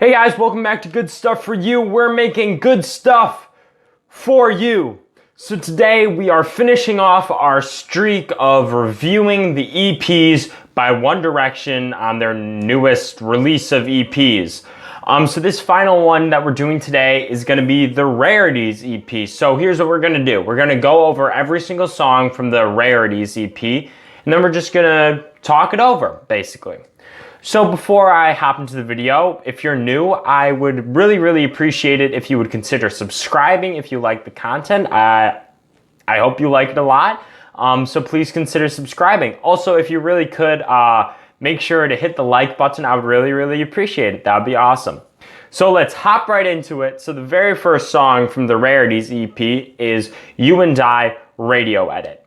Hey guys, welcome back to Good Stuff for You. We're making good stuff for you. So today we are finishing off our streak of reviewing the EPs by One Direction on their newest release of EPs. So this final one that we're doing today is going to be the Rarities EP. So here's what we're going to do. We're going to go over every single song from the Rarities EP, and then we're just going to talk it over, basically. So before I hop into the video, if you're new, I would really appreciate it if you would consider subscribing if you like the content. I hope you like it a lot, so please consider subscribing. Also, if you really could, make sure to hit the like button. I would really appreciate it. That would be awesome. So let's hop right into it. So the very first song from the Rarities EP is You and I Radio Edit.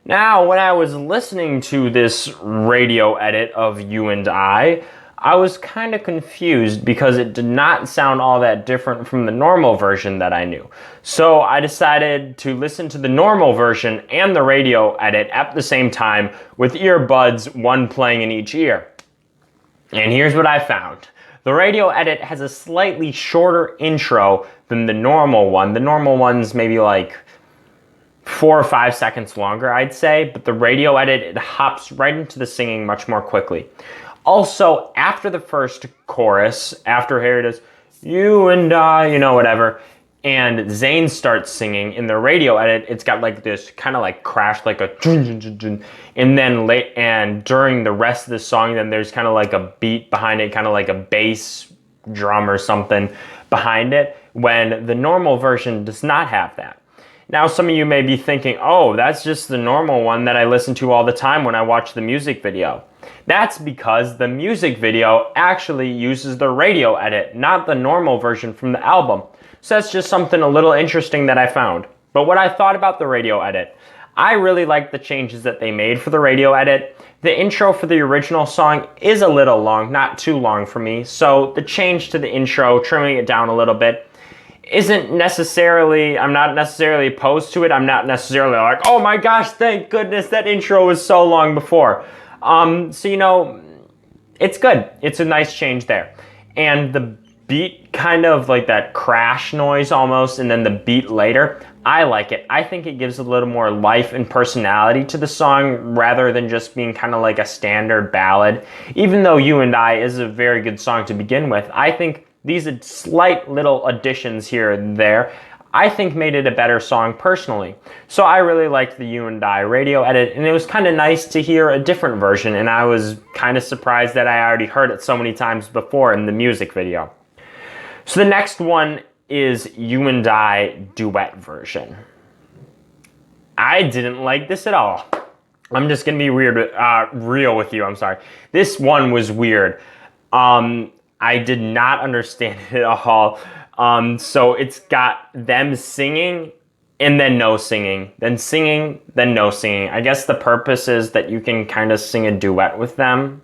Now, when I was listening to this radio edit of You and I was kind of confused because it did not sound all that different from the normal version that I knew. So I decided to listen to the normal version and the radio edit at the same time with earbuds, one playing in each ear. And here's what I found. The radio edit has a slightly shorter intro than the normal one. The normal one's maybe like 4 or 5 seconds longer, I'd say, but the radio edit, it hops right into the singing much more quickly. Also, after the first chorus, after here it is, you and I, you know, whatever, and Zayn starts singing, in the radio edit, it's got like this kind of like crash, like a and then during the rest of the song, then there's kind of like a beat behind it, kind of like a bass drum or something behind it, when the normal version does not have that. Now, some of you may be thinking, oh, that's just the normal one that I listen to all the time when I watch the music video. That's because the music video actually uses the radio edit, not the normal version from the album. So that's just something a little interesting that I found. But what I thought about the radio edit, I really liked the changes that they made for the radio edit. The intro for the original song is a little long, not too long for me. So the change to the intro, trimming it down a little bit, I'm not necessarily opposed to it. I'm not necessarily like, oh my gosh, thank goodness that intro was so long before. So, you know, it's good. It's a nice change there. And the beat, kind of like that crash noise almost, and then the beat later, I like it. I think it gives a little more life and personality to the song rather than just being kind of like a standard ballad. Even though You and I is a very good song to begin with, I think these slight little additions here and there, I think made it a better song personally. So I really liked the You and I radio edit, and it was kind of nice to hear a different version, and I was kind of surprised that I already heard it so many times before in the music video. So the next one is You and I duet version. I didn't like this at all. I'm just gonna be real with you, I'm sorry. This one was weird. I did not understand it at all. So it's got them singing and then no singing, then singing, then no singing. I guess the purpose is that you can kind of sing a duet with them.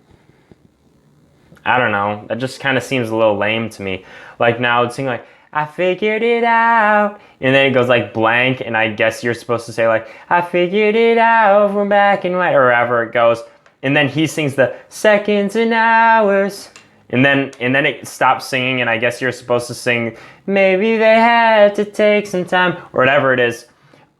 I don't know. That just kind of seems a little lame to me. Like now it's singing like, I figured it out. And then it goes like blank, and I guess you're supposed to say like, I figured it out from back in white, or wherever it goes. And then he sings the seconds and hours. And then it stops singing, and I guess you're supposed to sing, maybe they had to take some time, or whatever it is.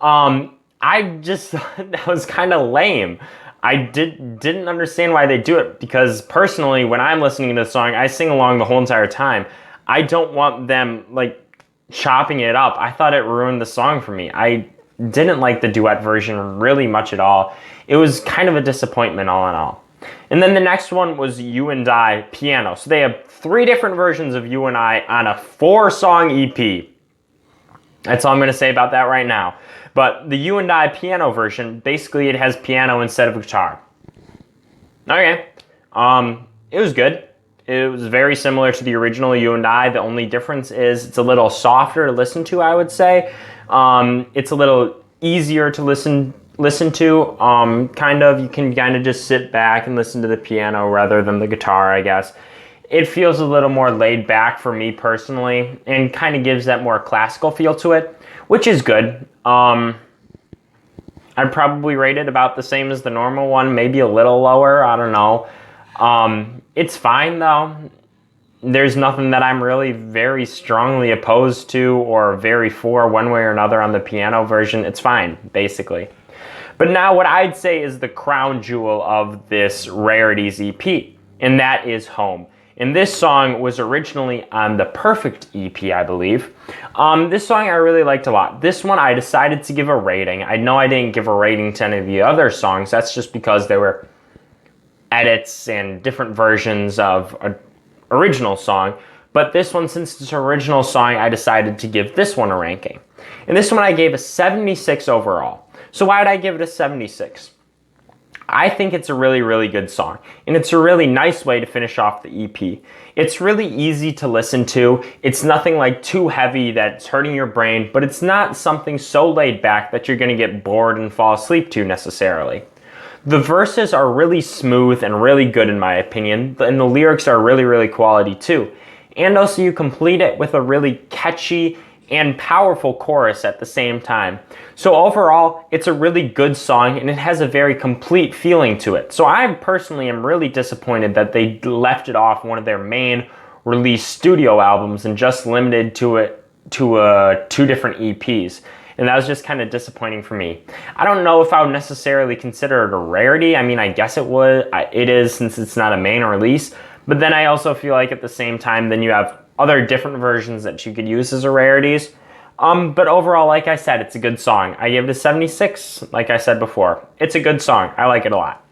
I just thought that was kind of lame. I didn't understand why they do it, because personally, when I'm listening to the song, I sing along the whole entire time. I don't want them, like, chopping it up. I thought it ruined the song for me. I didn't like the duet version really much at all. It was kind of a disappointment all in all. And then the next one was You and I Piano. So they have 3 different versions of You and I on a 4-song EP. That's all I'm going to say about that right now. But the You and I Piano version, basically it has piano instead of guitar. Okay. It was good. It was very similar to the original You and I. The only difference is it's a little softer to listen to, I would say. It's a little easier to listen to, you can kind of just sit back and listen to the piano rather than the guitar, I guess. It feels a little more laid back for me personally, and kind of gives that more classical feel to it, which is good. I'd probably rate it about the same as the normal one, maybe a little lower, I don't know. It's fine though. there's nothing that I'm really very strongly opposed to or very for one way or another on the piano version. It's fine, basically. But now what I'd say is the crown jewel of this Rarities EP, and that is Home. And this song was originally on the Perfect EP, I believe. This song I really liked a lot. This one I decided to give a rating. I know I didn't give a rating to any of the other songs. That's just because there were edits and different versions of an original song. But this one, since it's an original song, I decided to give this one a ranking. And this one I gave a 76 overall. So why did I give it a 76? I think it's a really, really good song, and it's a really nice way to finish off the EP. It's really easy to listen to. It's nothing like too heavy that's hurting your brain, but it's not something so laid back that you're going to get bored and fall asleep to necessarily. The verses are really smooth and really good in my opinion, and the lyrics are really, really quality too. And also you complete it with a really catchy and powerful chorus at the same time. So overall, it's a really good song and it has a very complete feeling to it. So I personally am really disappointed that they left it off one of their main release studio albums and just limited to two different EPs. And that was just kind of disappointing for me. I don't know if I would necessarily consider it a rarity. I mean, I guess it is since it's not a main release. But then I also feel like at the same time, then you have other different versions that you could use as a rarities. But overall, like I said, it's a good song. I give it a 76, like I said before. It's a good song. I like it a lot.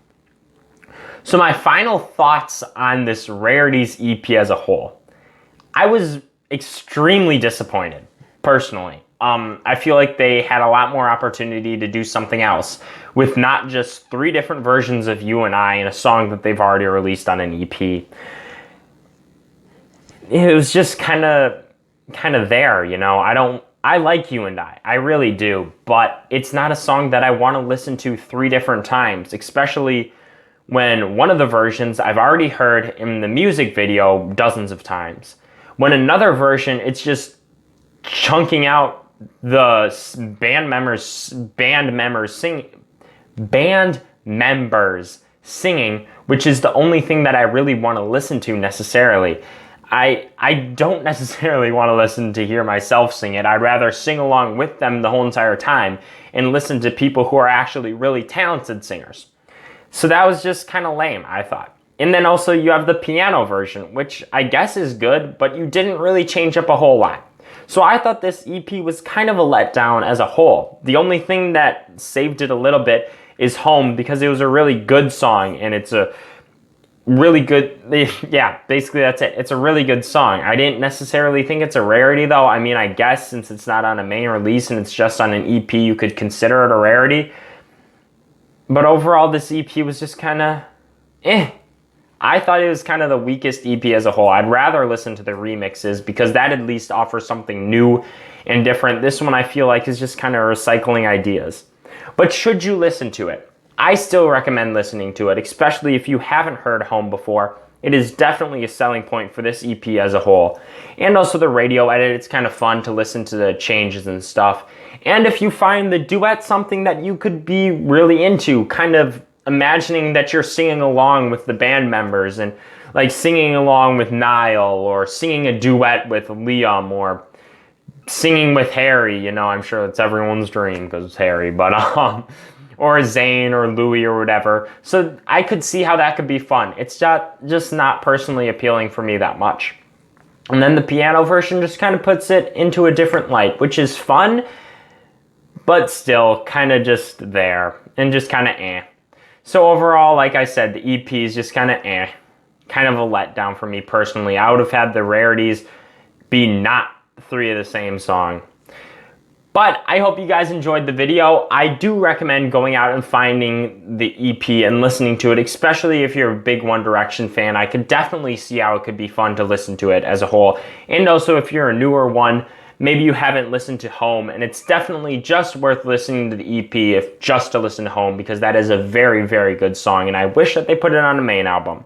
So my final thoughts on this Rarities EP as a whole. I was extremely disappointed, personally. I feel like they had a lot more opportunity to do something else with not just 3 different versions of You and I in a song that they've already released on an EP. It was just kind of there, you know. I like You and I really do, but it's not a song that I want to listen to 3 different times, especially when one of the versions I've already heard in the music video dozens of times. When another version, it's just chunking out the band members singing, which is the only thing that I really want to listen to necessarily. I don't necessarily want to hear myself sing it. I'd rather sing along with them the whole entire time and listen to people who are actually really talented singers. So that was just kind of lame, I thought. And then also you have the piano version, which I guess is good, but you didn't really change up a whole lot. So I thought this EP was kind of a letdown as a whole. The only thing that saved it a little bit is Home, because it was a really good song, and it's a really good, yeah, basically that's it. It's a really good song. I didn't necessarily think it's a rarity though. I mean, I guess since it's not on a main release and it's just on an EP, you could consider it a rarity. But overall, this EP was just kind of I thought it was kind of the weakest EP as a whole. I'd rather listen to the remixes because that at least offers something new and different. This one I feel like is just kind of recycling ideas. But should you listen to it? I still recommend listening to it, especially if you haven't heard Home before. It is definitely a selling point for this EP as a whole. And also the radio edit, it's kind of fun to listen to the changes and stuff. And if you find the duet something that you could be really into, kind of imagining that you're singing along with the band members and like singing along with Niall or singing a duet with Liam or singing with Harry, you know, I'm sure that's everyone's dream because it's Harry, but or Zayn or Louis or whatever. So I could see how that could be fun. It's just not personally appealing for me that much. And then the piano version just kind of puts it into a different light, which is fun, but still kind of just there and just kind of eh. So overall, like I said, the EP is just kind of kind of a letdown for me personally. I would have had the Rarities be not 3 of the same song. But I hope you guys enjoyed the video. I do recommend going out and finding the EP and listening to it, especially if you're a big One Direction fan. I could definitely see how it could be fun to listen to it as a whole. And also if you're a newer one, maybe you haven't listened to Home, and it's definitely just worth listening to the EP if just to listen to Home, because that is a very, very good song, and I wish that they put it on a main album.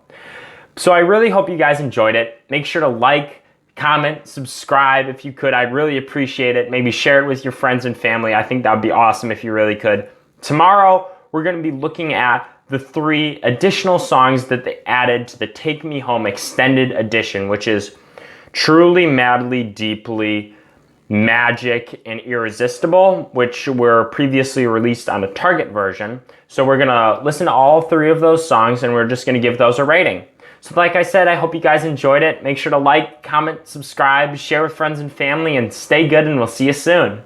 So I really hope you guys enjoyed it. Make sure to like, comment, subscribe if you could. I'd really appreciate it. Maybe share it with your friends and family. I think that would be awesome if you really could. Tomorrow, we're going to be looking at the 3 additional songs that they added to the Take Me Home Extended Edition, which is Truly, Madly, Deeply, Magic, and Irresistible, which were previously released on the Target version. So we're gonna listen to all 3 of those songs and we're just gonna give those a rating. So like I said, I hope you guys enjoyed it. Make sure to like, comment, subscribe, share with friends and family, and stay good, and we'll see you soon.